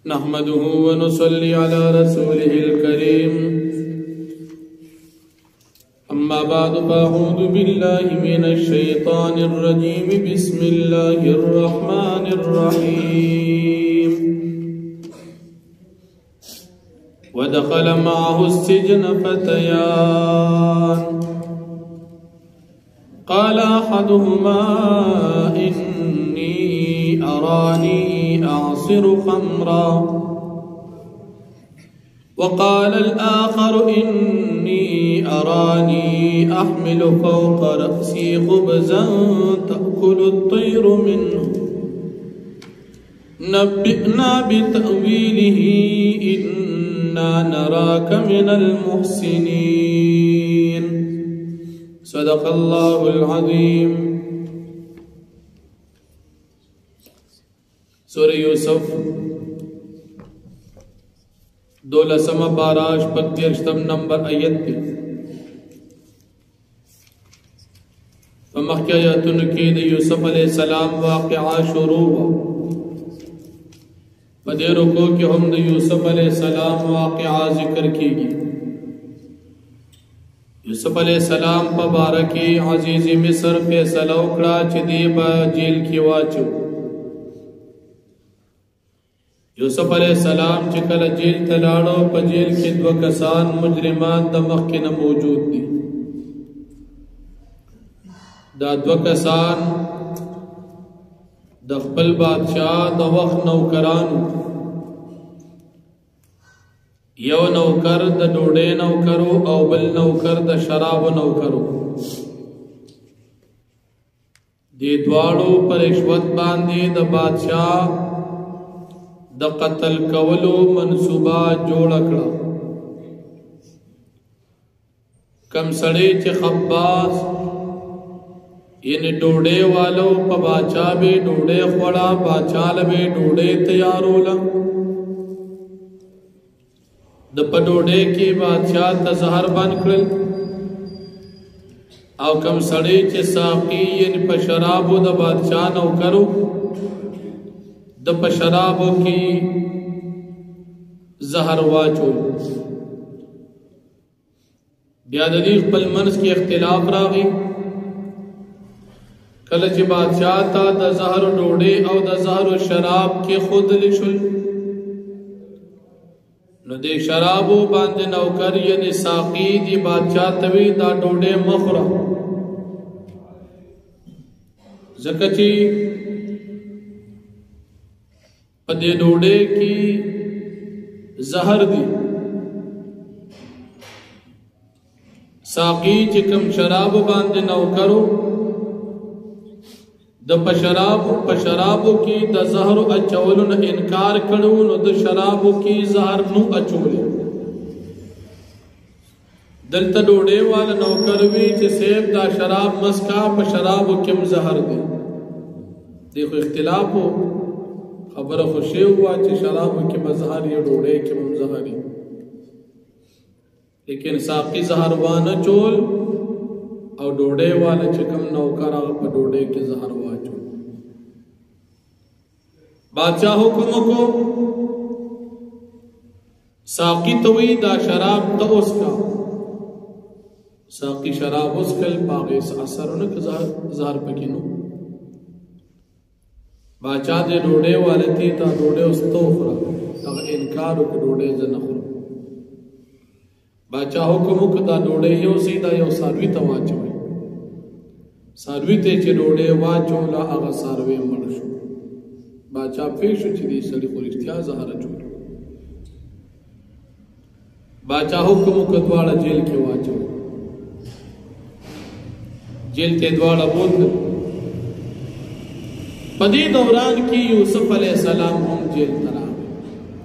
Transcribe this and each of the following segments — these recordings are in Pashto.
نحمده ونصلي على رسوله الكريم أما بعد فأعوذ بالله من الشيطان الرجيم بسم الله الرحمن الرحيم ودخل معه السجن فتيان قال أحدهما إني أراني أعصر خمرا وقال الآخر إني أراني أحمل فوق رأسي خبزا تأكل الطير منه نبئنا بتأويله إنا نراك من المحسنين صدق الله العظيم. سورة یوسف 12 بارہ 35 نمبر آیت تی فمخی آیتن کی دی یوسف علیہ السلام واقعہ شروع پدے رکو کہ ہم دی یوسف علیہ السلام واقعہ ذکر کی گی. یوسف علیہ السلام پا بارکی عزیز مصر فیصلہ اکڑا چی دی با جیل کی واچو. یوسف علیہ السلام چکل جیل تلاڑو پا جیل کی 2 کسان مجرمان دا مخینا موجود دی. دا 2 کسان دا خپل بادشاہ دا وقت نوکرانو. یو نوکر دا ڈوڑے نوکرو او بل نوکر دا شراب نوکرو. دی دوارو پر رشوت باندی دا بادشاہ دا قتل کولو منصوبہ جوڑ اکڑا. کم سڑے چی خباس یعنی ڈوڑے والو پا باچا بے ڈوڑے خوڑا باچا لبے ڈوڑے تیارو لم دا پا ڈوڑے کی بادشاہ تزہر بن کرل او کم سڑے چی ساقی یعنی پا شرابو دا بادشاہ نو کرو دا پا شرابو کی زہر واچو. بیادلیق پل منس کی اختلاف راغی کلچ بادشاہ تا دا زہر ڈوڑے او دا زہر شراب کی خود لشل نو دے شرابو باندے نوکر یعنی ساقی دی بادشاہ توی دا ڈوڑے مخورا زکچی پدے ڈوڑے کی زہر دی ساقی چکم شراب باندے نوکرو دا پشرابو کی دا زہرو اچولو نا انکار کرو نو دا شرابو کی زہر نو اچولے. دلتا ڈوڑے والا نوکروی چی سیب دا شراب مسکا پشرابو کم زہر دے. دیکھو اختلاف ہو خبر خوشی ہوا چی شرابو کم زہر یا ڈوڑے کم زہری لیکن ساقی زہر وانا چول او ڈوڑے والا چکم نوکر آگا پا ڈوڑے کے زہر واچو. بادشاہ حکموں کو ساقی توی دا شراب تا اس کا ساقی شراب اس کل پاگیس اثر انک زہر پکینو. بادشاہ دے ڈوڑے والا تھی تا ڈوڑے اس تو خورا تا انکارو کہ ڈوڑے زن خورا. بادشاہ حکموں کو دا ڈوڑے یو سیدھا یو ساروی تا واچو ساروی تے چی ڈوڑے واچو لا آغا ساروی مرشو. بادشاہ پیشو چی دی سڑی خورشتیا زہر چول. بادشاہ حکمو کدوالا جیل کے واچو جیل تے دوالا بود. پدی دوران کی یوسف علیہ السلام ہم جیل ترام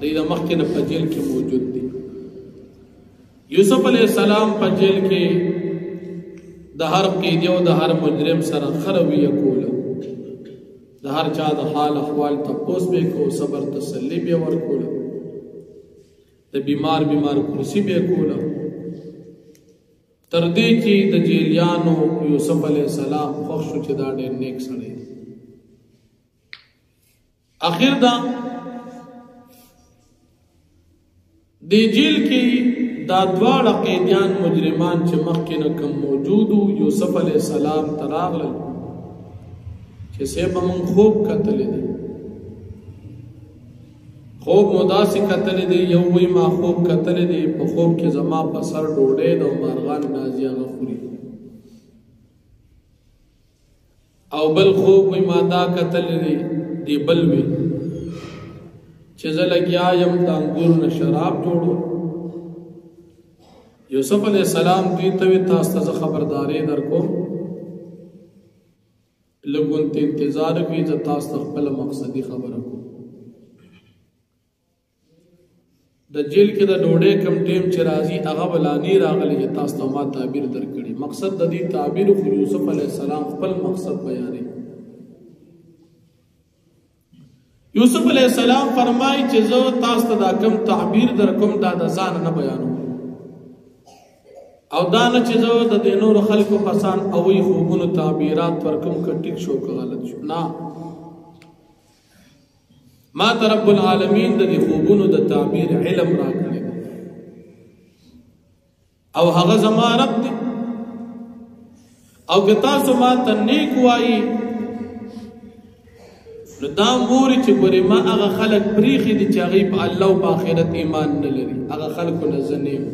دیدہ مخین پا جیل کے موجود دی. یوسف علیہ السلام پا جیل کے دہر قیدیو دہر مجرم سر خروی اکولا دہر چاہ دا حال احوال تپوس بے کو صبر تسلی بے ورکولا دا بیمار کرسی بے کولا تردی چی دا جیلیانو یوسف علیہ السلام خوشو چی دا دیر نیک سڑے. آخر دا دی جیل کی دا دواړه قیدیان مجرمان چې مخکې نه کم موجودو یوسف علیه السلام ته راغلل چې صاحب موږ خوب کتلی دی خوب مو داسې کتلی دی یو وی ما خوب کتلی دی په خوب کې زما په سر ډوډۍ ده او مارغان نازي هغه خوري او بل خوب وی ما دا کتلی دی بل وی چې زه لګیا یم د انګور نه شراب جوړو یوسف علیہ السلام دوی ته وی تاسو ته خبرداري درکوم لګون ته انتظار کوي چې تاسو ته خپل مقصدی خبره کوم د جیل کې د ډوډۍ کم ټیم چې راځي هغه بلانی راغلی چې تاسو ته ما تعبیر درکړي مقصد د دې تعبیر خو یوسف علیہ السلام خپل مقصد بیانوي یوسف علیہ السلام فرمایي چې زه تاسو ته دا کم تعبیر درکوم دا د ځان نه بیانوم او دا نه چې زه د دې نور خلکو پسان او وی خوبونو تعبیرات ورکوم کټیک شو که غلط شو نه ما ته رب العالمین د دې خوبونو د تعبیر علم راکړی او هغه زما رب دی او که تاسو ما ته نیک وایي نو دا موري چې ګورې ما هغه خلک پریښي دي چې هغوی په الله او په آخرت ایمان نه لري هغه خلکو نه زه نه یم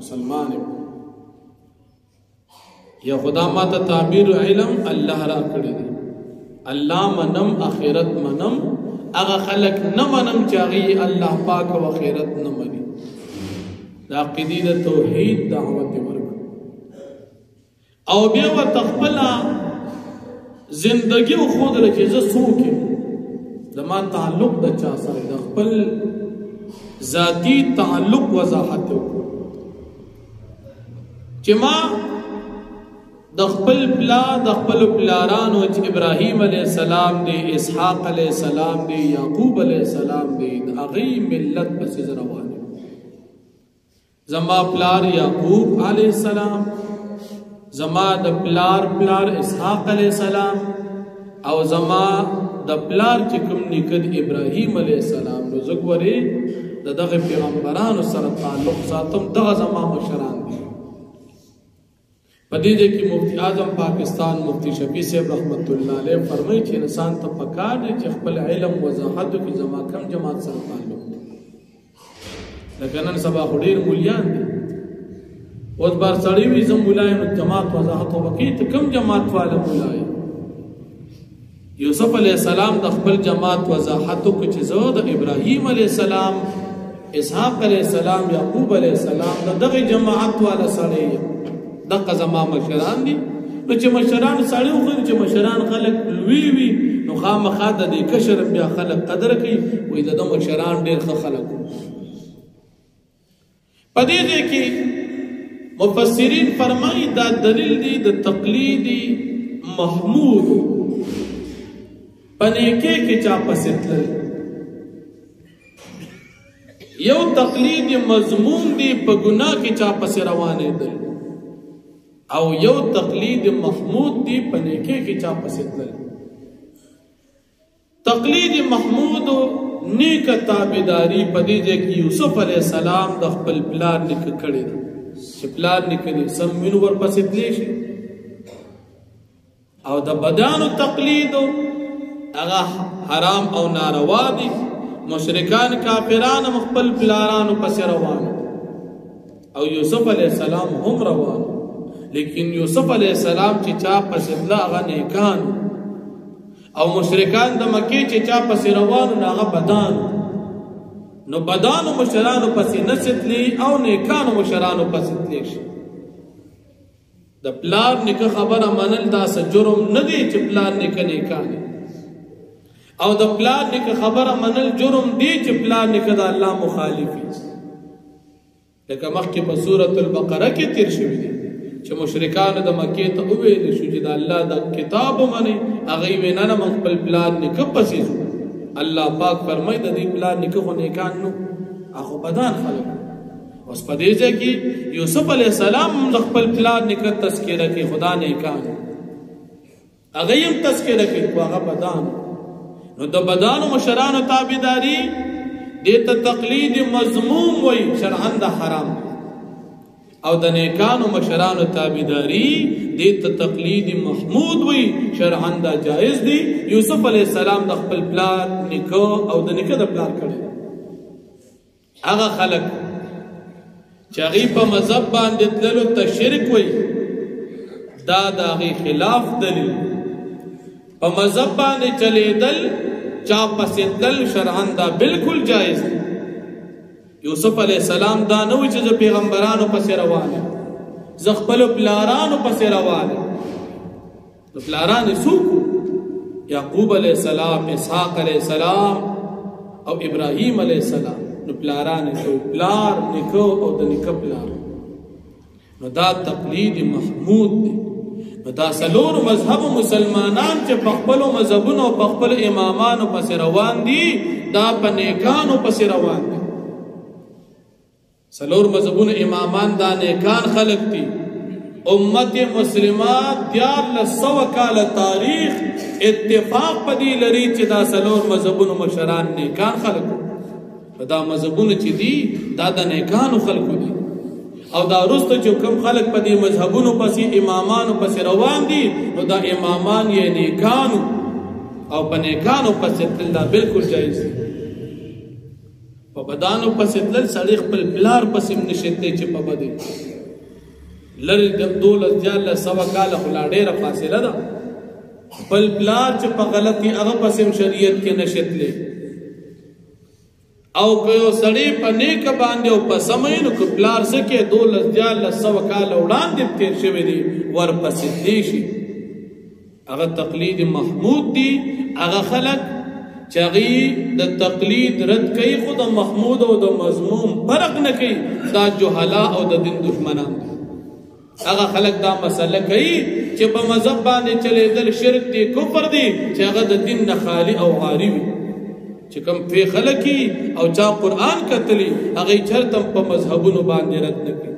مسلمان یم یا خدا ما ته تعبیر علم الله را کړی دی الله منم آخرت منم هغه خلک نه منم چې هغوی الله پاک او آخرت نه مني د عقیدې د توحید دعوت یې ورکړه او بیا ورته خپله زندګي وښودله چې زه څوک یم زما تعلق د چا سره د خپل ذاتی تعلق وضاحت وکړو چې ما د خپل پلا د خپل پلارانو چې ابراهیم علیه السلام دی اسحاق علیه السلام دی یعقوب علیه السلام دی د هغوی ملت پسې زه روان یم زما پلار یعقوب علیه السلام زما د پلار اسحاق علیه السلام او زما د پلار چې کوم نیکه د ابراهیم علیه السلام نو زه ګورې د دغه پیغمبرانو سره تعلق ساتم دغه زما مشران دي په دې کې مفتی اعظم پاکستان مفتی شفیع صاحب رحمت الله علیه فرمایي چې انسان ته پکار دی چې خپل علم وضاحت کې زما کم جماعت سره تعلق دی لکه نن سبا خو ډېر مولیان دي اوس بار سړی وي زه مولا یم جماعت وضاحت وکړي ته کوم جماعت والا مولا یې یوسف علیہ السلام د خپل جماعت وضاحت وکړي چې زه د ابراهیم علیه السلام اسحاق علیه السلام یعقوب علیه السلام دغه جماعت والا سړی یم دغه زما مشران دي نو چې مشران سړی وخوري چې مشران خلک لوی وي نو خامخا د دې کشر بیا خلک قدر کوي وایي د ده مشران ډېر ښه خلک وو په دې ځای کې مفسرین فرمایي دا دلیل دی د تقلیدي محمود په نیکۍ کې چا پسې تلل یو تقلید مضمون دی په ګناه کې چا پسې روانېدل او یو تقلید محمود دی په نیکۍ کې چا پسې تلل تقلید محمود نیک تابعداري په دې ځای کې یوسف علیه السلام د خپل پلار نیکه کړې ده چې پلار نیکه دی سم وینو ورپسې تللی شي او د بدانو تقلید هغه حرام او ناروا دي مشرکان کافران خپل پلارانو پسې روان او یوسف علیه السلام هم روان لیکن یوسف علیه السلام چې چا پسې تله هغه نیکان او مشرکان د مکې چې چا پسې روان هغه بدان نو بدانو مشرانو پسې نه تلي او نیکانو مشرانو پسې تللی شي د پلار نیکه خبره منل داسې جرم نه دی چې پلار نیکه نیکان او د پلار نیکه خبره منل جرم دی چې پلار نیکه د الله مخالفي لکه مخکې په سورة البقره کې تیر شوي دي چې مشرکانو د مکې ته وویل شو چې د الله د کتاب ومنئ هغوی ویل نه موږ خپل پلار نیکه پسې ځو الله پاک فرمایي د دې پلار نیکه خو نیکان نو هغه بدان خلک اوس په دې ځای کې یوسف علیه السلام د خپل پلار نیکه تذکره کوي خدا نیکان هغوی هم تذکره کوي خو هغه بدان نو د بدانو مشرانو تابعداري دیتا تقلید مضموم وی شرعن دا حرام او د نیکانو مشرانو تابعداري دیتا تقلید محمود وی شرعن دا جائز دی. یوسف علیہ السلام د خپل پلار نکو او د نکو د پلار کړي هغه خلق چې هغه په مذهب باندې تللو ته شرک وی دا د هغه خلاف دلیل. په مذهب باندې چلیدل چا پسې تل شرعن دا بالکل جائز دی. یوسف علیہ السلام دا نو چې د پیغمبرانو پسې روان یم زه خپلو پلارانو پسې روان یم. د پلارانو څوک؟ یعقوب علیہ السلام، اسحاق علیہ السلام او ابراهیم علیہ السلام. نو پلارانو څوک؟ پلار، نکو او د نکه پلار. نو دا تقلید محمود دی. نو دا څلور مذهب مسلمانان چې په خپلو مذهبونو او په خپلو امامانو پسې روان دي دا په نیکانو پسې روان دي. سلور مذهبون امامان دا نیکان خلق دی. امت مسلمات 1300 کال تاریخ اتفاق پدی لري چې دا سلور مذهبون مشران نیکان خلق دا مذهبون چې دی دا د نیکانو خلق دی. او دا رسته چې کوم خلق پدی مذهبونو پسې امامانو پسې روان دي نو دا امامان یې نیکانو او په نیکانو پسې تل دا بالکل جایز دی. په بدانو پسې تلل سړی خپل پلار پسې نشته چې په بدې لري د 1200 کاله خو لا ډېره فاصله ده. خپل پلار چې په غلطي هغه پسې شریعت کې نشتلې او که یو سړی په نیکه باندې او په سمه نو که پلار سکه 1200 کاله وړاندې تېر شوی دی ورپسې دی شي هغه تقلید محمود دی. هغه خلک چاغي د تقلید رد کوي خو د محمود او د مضموم فرق نه کوي دا جهلا او د دین دشمنان دي. هغه خلک دا مسله کوي چې په مذهب باندې چلیدل شرک دی کفر دی چې هغه د دین نه خالی او عاری وي. چې کوم په خلکی او چا قرآن کتلی هغه چرته په مذهبونو باندې رد نه کوي.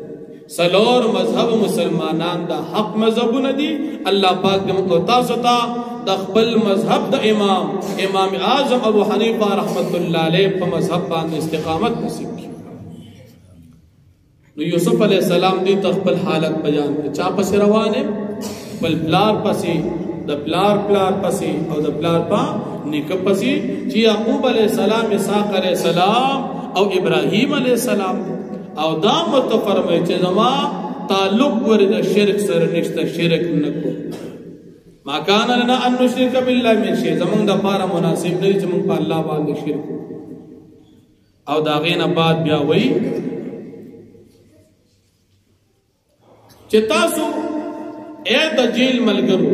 سلور مذهب مسلمانان دا حق مذهبونه دي. الله پاک دې موږ تاسو ته د خپل مذهب د امام اعظم ابو حنیفه رحمت الله علیه په مذهب باندې استقامت نصیب کړي. نو یوسف علیہ السلام دې خپل حالت بیان کړي چا پسې روانه خپل پلار پسې د پلار پسې او د پلار په نیکه پسې چې یعقوب علیہ السلام، اسحاق علیہ السلام او ابراهیم علیہ السلام او دا متفرمای چې زما تعلق ور د شرک سره نشته شرک نکو. ما کان لنا ان نشرک بالله من شیء زمونږ د پاره مناسب نه چې موږ په الله باندې شرک او دا غینه بعد بیا وای چې تاسو اے د جیل ملګرو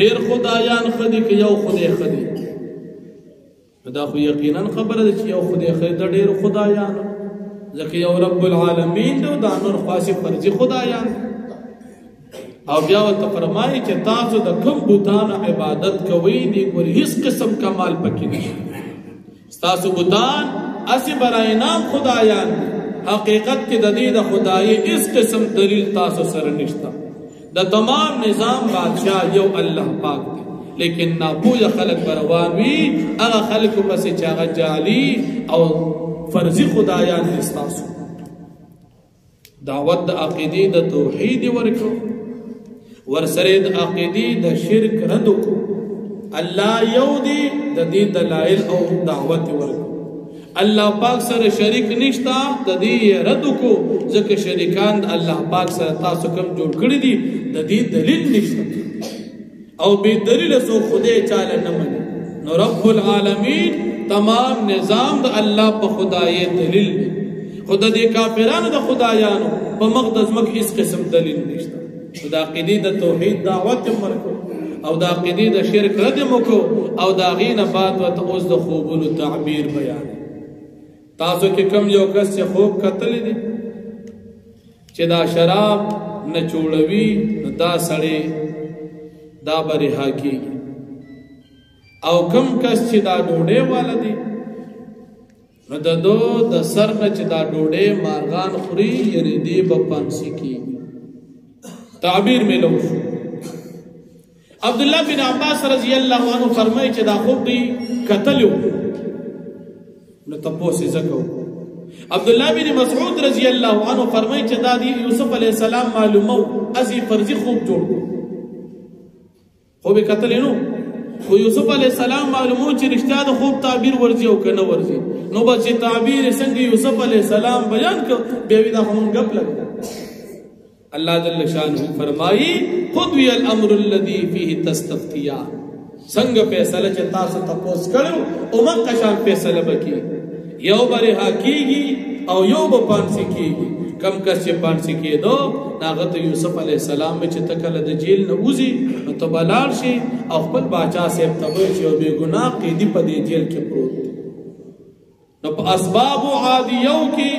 ډیر خدایان خدي کې یو خدای خدي دا خو یقینا خبره ده چې یو خدای خدي د ډیر خدایان ځکه یو رب العالمین دا نور خاصه فرضي خدایان او بیا ورته فرمایي چې تاسو د کوم بوتانو عبادت کوئ دي ګور هیڅ قسم کمال پکې نشته. تاسو بوتان اسی برای نام خدایان حقیقت کې د دې د خدای هیڅ قسم دلیل تاسو سره نشته. د تمام نظام بادشاہ یو الله پاک دی لیکن ناپوهه خلق روان وي هغه خلق پسې چې هغه جعلي او فرضي خدایان دي. تاسو دعوت د عقیدې د توحید ورکو ورسره د عقیدې د شرک رد کو الله یو دی د دې دلایل او دعوت ورکو. الله پاک سره شریک نشتا د دې رد کو ځکه شریکان د الله پاک سره تاسو کوم جوړ کړی دي د دې دلیل نشته او به دلیل سو خدای چاله نه مني. نو رب العالمین تمام نظام د الله په خدای دلیل دی. خود دې کافرانو د خدایانو په مقدس مکه هیڅ قسم دلیل نشته. د عقیدې د توحید دعوت ورکو او د عقیدې د شرک رد مکو او د غینه بعد وته اوس د خوبونو تعبیر بیان. تاسو کې کم یو کس چې خوب کتل دي چې دا شراب نه چوړوي نو دا سړی دا برها کیږي او کم کس چې دا ډوډۍ والا دي نو د دو د سر نه چې دا ډوډۍ مارغان خوري یعنی دی به پانسی کیږي. تعبیر میں لو عبداللہ بن عباس رضی اللہ عنہ فرمائے چې دا خوب دی کتلو نو تپوس زکو عبداللہ بن مسعود رضی اللہ عنہ فرمائی چې دا دی یوسف علیہ السلام معلومو ازی فرضی خوب جوړ خوب قتل نو خو یوسف علیہ السلام معلومو چې رښتیا د خوب تعبیر ورځي او کنه ورځي نو بس چې تعبیر څنګه یوسف علیہ السلام بیان کړ بیا وی دا هم غپ لګ اللہ جل شانہ فرمائی قضی الامر الذی فیہ تستفتیان څنګه فیصله چې تاسو تپوس کړو او من قشان فیصله وکړي یو بری حقیقی او یو با پانسی کیگی کم کس چه پانسی کی دو ناغت یوسف علیہ السلام میں چه تکل دا جیل نوزی نو تو بلار شی او خپل باچا سیب تبوشی او بے گناہ قیدی پا دی جیل کے پروت دی نو پا اسباب و عادیو کی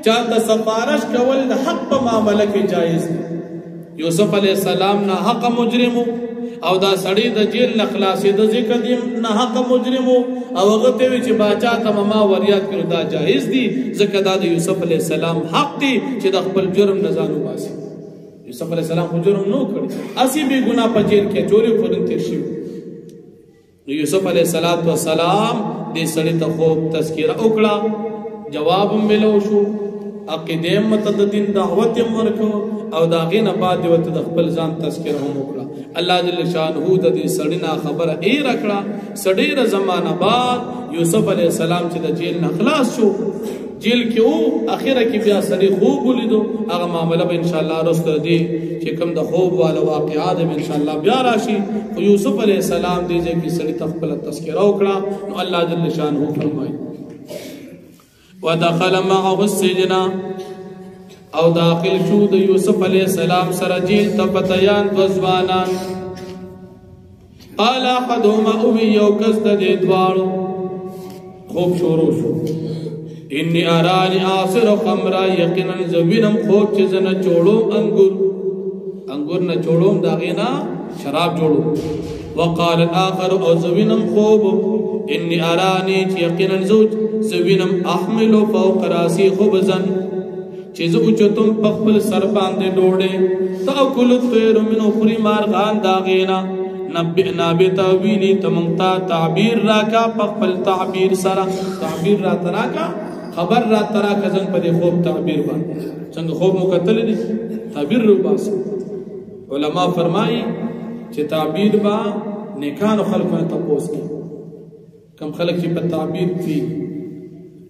چاہتا سفارش کول دا حق پا معاملہ کے جائز دی یوسف علیہ السلام نا حق مجرمو او دا سړی د جیل نخلاصي د ذکر دیم نه حق مجرمو او هغه ته وی چې باچا تماما وریاد کړو دا جایز دی ځکه دا د یوسف علی السلام حق دی چې د خپل جرم نه ځانو باسي یوسف علی السلام خو جرم نو کړی اسی به ګناه په جیل کې چوری فورن تیر شي نو یوسف علی السلام دې سړی ته خو تذکرہ وکړه جواب ملو شو عقیده متدین دعوت ورکو او دا غینه بعد وت د خپل ځان تذکرہ هم وکړه الله جل شانه د دې سړینا خبره ای راکړه سړی ر زمانہ بعد یوسف علیہ السلام چې د جیل نه خلاص شو جیل کې او اخره کې بیا سړی خوب ولیدو هغه معاملې به ان شاء الله رسته دی چې کوم د خوب والا واقعات به ان شاء الله بیا راشي او یوسف علیہ السلام دې چې سړی خپل تذکرہ وکړه نو الله جل شانه فرمایي ودخل معه السجن او داخل شو د یوسف علیہ السلام سره جیل ته فتیان دوزوانان قال احدهما او یو کس د دواړو خوب شروع شو انی ارانی عاصر خمرا یقینا زوینم خوب چې زنه جوړو انګور نه جوړوم داغینا شراب جوړو وقال الاخر او زوینم خوب انی ارانی یقینا زوینم احمل فوق راسی خبزا چیز اوچتم پخپل سر باندې ډوډۍ تاکل الطير من اخری مارغان داغینا نبئنا بتاویلی تمنتا تعبیر راکا پخپل تعبیر سرا تعبیر را تراکا خبر را تراکا زنگ پدی خوب تعبیر باندې څنګه خوب مکتل دي تعبیر رو باس علماء فرمائی چې تعبیر با نیکانو خلقونه تپوس کی کم خلق چې په تعبیر تھی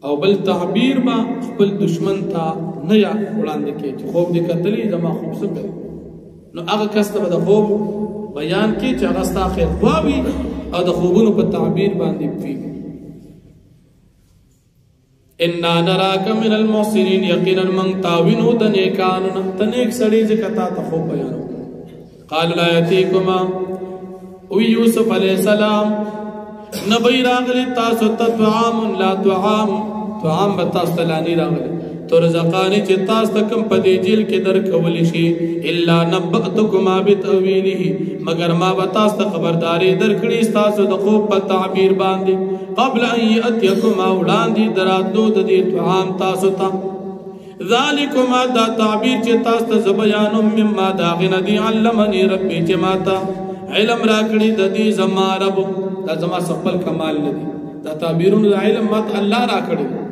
او بل تعبیر با خپل دشمن تا نه یا وړاندې کې چې خوب دې کتلې زما خوب څه نو هغه کس ته د خوب بیان کې چې هغه ستا خیر خواوي او د خوبونو په تعبیر باندې پی انا نراک من المحسنین یقینا من تاوینو د نیکانو تنیک سړي ځکه تا ته خوب بیانو قال لا یاتیکما او یوسف علیہ السلام نبی راغلی تاسو طعام لا طعام بتاس تلانی راغلی تو رزقانی چې تاسو ته کوم په دې جیل کې درکول شي الا نبأتکما بتاویله مگر ما به تاسو ته خبرداري درکړي تاسو د خوب په تعبیر باندې قبل ان یاتیکما وړاندې دراتلو د دې طعام تاسو ته ذالکما دا تعبیر چې تاسو ته بیانوم مما داغنه دی علمنی ربی چې ماتا علم راکړي د دې زما رب دا زما خپل کمال ندی دا تعبیرون دا علم مات الله راکړي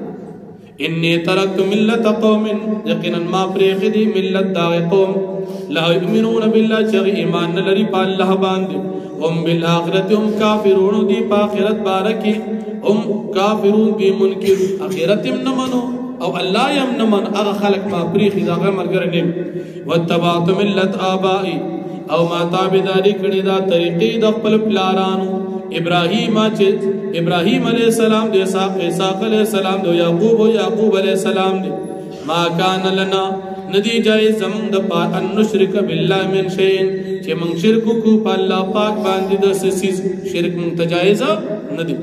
انی ترکت ملت قوم یقینا ما پریخ دی ملت دا قوم لا یؤمنون بالله چې ایمان نه لري په الله باندې هم بالآخرت هم کافرون دی په آخرت بارکی هم کافرون دی منکر آخرت هم نه منو او الله يم نه من هغه خلق ما پریخ دا مرګر نه وتبعت ملت آبائی او ما تابعداري کړی دا طریقې د خپل پلارانو ابراہیم علیہ السلام دے اسحاق علیہ السلام دے یعقوب علیہ السلام دے ما کان لنا ندی جائز زمون د پار ان نشرک بالله من شیء چې من شرک کو په الله پاک باندې د سیس شرک متجایز ندی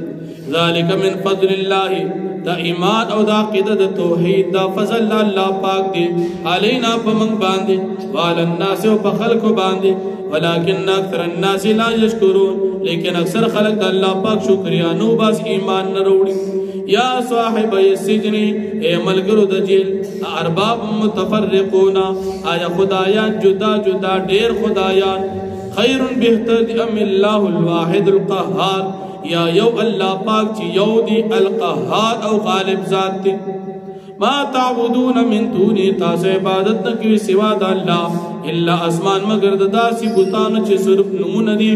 ذالک من فضل الله دا ایمان او دا عقیده د توحید دا فضل الله پاک دی علینا پمن باندې وال الناس او په خلق باندې ولكن اکثر الناس لا يشكرون لیکن اکثر خلق د الله پاک شکریا نو بس ایمان نه وروړي یا صاحب السجن اے ملګرو د جیل ارباب متفرقون آیا خدایان جدا جدا ډیر خدایان خیر بهتر ام الله الواحد القهار یا یو اللہ پاک چی یو دی القہار او غالب ذات دی ما تعبدون من دونی تاس عبادت نکوی سوا دا اللہ الا اسمان مگر دا سی بطان چی صرف نمون دی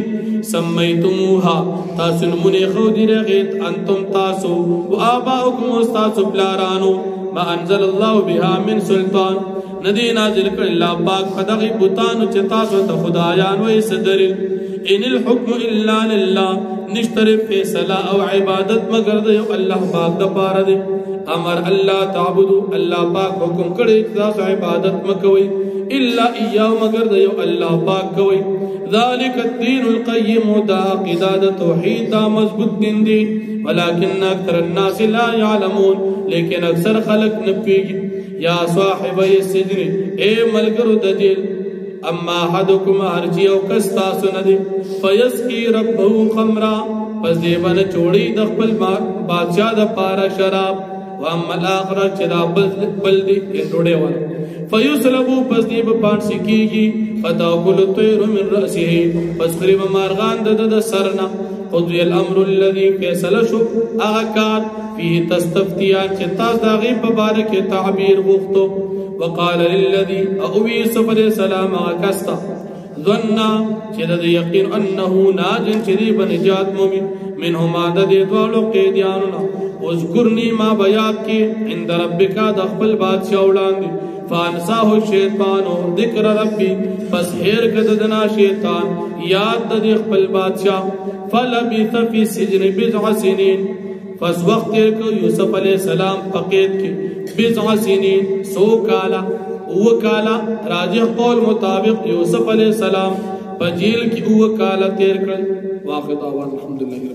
سمیتموها تاس نمون خودی رغیت انتم تاسو و آباؤکم استاسو پلارانو ما انزل اللہ بها من سلطان ندی نازل کر اللہ پاک فدغی بطانو چی تاسو تا خدایان و صدر ان الحکم الا للہ نشتر فیصلہ او عبادت مگر دا یو اللہ پاک دا پارا دے امر اللہ تعبدو اللہ پاک حکم کرے تاس عبادت مکوئی الا ایاو مگر دا یو اللہ پاک کوئی ذالک الدین القیم دا قداد توحید دا مضبط دن دی ولیکن اکثر الناس لا یعلمون لیکن اکثر خلق نپیگی یا صاحب السجن اے ملگر دجیل اما حدکم ہرچی او کستا سندی فیسقی ربہو خمرا پس دیبن چوڑی دخبل بادشاہ دا پارا شراب واما الاخرہ چدا بلدی انڈوڑے والا فیسلبو پس دیب پانسی کی گی فتاکل الطیر من رأسه پس قریب مارغان دا سرنا قضی الامر الذي فیصل شو اغاکار فیه تستفتیان چتاس دا غیب بارک تعبیر غفتو وقال للذي او يوسف عليه السلام اكستا ظننا چدد یقین انه ناجن چدی بنجات مومن منهما دد دوالو قیدیاننا اذکرنی ما بیاد کی عند ربکا دخبل بادشاہ اولاندی فانساہ الشیطان ذکر ربی پس ہیر کددنا شیطان یاد دد اخبل بادشاہ فلبث فی السجن بضع سنین پس وقت تیر کو یوسف علیہ السلام پقید کی بضع سنین 100 کالا او کالا راجح قول مطابق یوسف علیہ السلام پجیل کی او کالا تیر کر واقع دعوان الحمدللہ